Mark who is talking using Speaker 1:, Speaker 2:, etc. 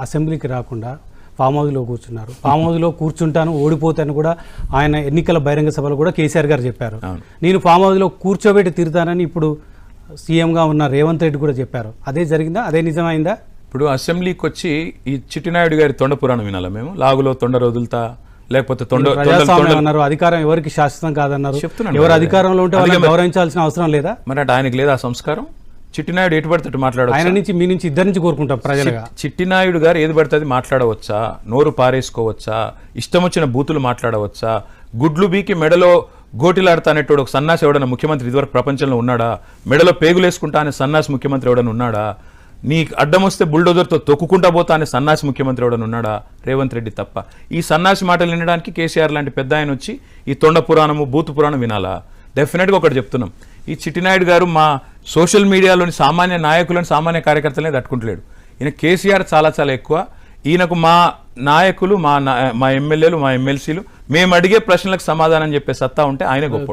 Speaker 1: అసెంబ్లీకి రాకుండా ఫామ్ హౌస్లో కూర్చున్నారు. ఫామ్ హౌస్లో కూర్చుంటాను ఓడిపోతాను కూడా ఆయన ఎన్నికల బహిరంగ సభలో కూడా కేసీఆర్ గారు చెప్పారు. నేను ఫామ్ హౌస్లో కూర్చోబెట్టి తిరుగుతానని ఇప్పుడు సీఎంగా ఉన్న రేవంత్ రెడ్డి కూడా చెప్పారు. అదే జరిగిందా? అదే నిజమైందా?
Speaker 2: ఇప్పుడు అసెంబ్లీకి వచ్చి ఈ చిట్టినాయుడు గారి తొండ పురాణం వినాలా మేము? లాగులో తొండ రోజులతా లేకపోతే
Speaker 1: అన్నారు అధికారం ఎవరికి శాశ్వతం కాదన్నారు. ఎవరు అధికారంలో ఉంటే వాళ్ళని గౌరవించాల్సిన అవసరం లేదా?
Speaker 2: మరి అంటే ఆయనకు లేదా సంస్కారం? చిట్టినాయుడు ఎటు పడితే మాట్లాడవచ్చు.
Speaker 1: ఆయన నుంచి మీ నుంచి ఇద్దరి నుంచి కోరుకుంటాం ప్రజలుగా.
Speaker 2: చిట్టినాయుడు గారు ఏది పడుతుంది మాట్లాడవచ్చా? నోరు పారేసుకోవచ్చా? ఇష్టం వచ్చిన బూతులు మాట్లాడవచ్చా? గుడ్లు బీకి మెడలో గోటిలాడతానేటోడు ఒక సన్నాసి ఎవడన్నా ముఖ్యమంత్రి ఇదివరకు ప్రపంచంలో ఉన్నాడా? మెడలో పేగులేసుకుంటా అనే సన్నాసి ముఖ్యమంత్రి ఎవడన్నా ఉన్నాడా? నీ అడ్డం వస్తే బుల్డోజర్తో తొక్కుకుంటా పోతా అనే సన్నాసి ముఖ్యమంత్రి ఎవడన్నా ఉన్నాడా? రేవంత్ రెడ్డి తప్ప. ఈ సన్నాసి మాటలు వినడానికి కేసీఆర్ లాంటి పెద్ద ఆయన వచ్చి ఈ తొండ పురాణము బూతు పురాణం వినాలా? డెఫినెట్గా ఒకటి చెప్తున్నాం, ఈ చిట్టినాయుడు గారు మా సోషల్ మీడియాలోని సామాన్య నాయకులను సామాన్య కార్యకర్తలనే తట్టుకుంటలేడు. ఈయన కేసీఆర్ చాలా చాలా ఎక్కువ. ఈయనకు మా నాయకులు మా ఎమ్మెల్యేలు మా ఎమ్మెల్సీలు మేము అడిగే ప్రశ్నలకు సమాధానం చెప్పే సత్తా ఉంటే ఆయన గొప్ప.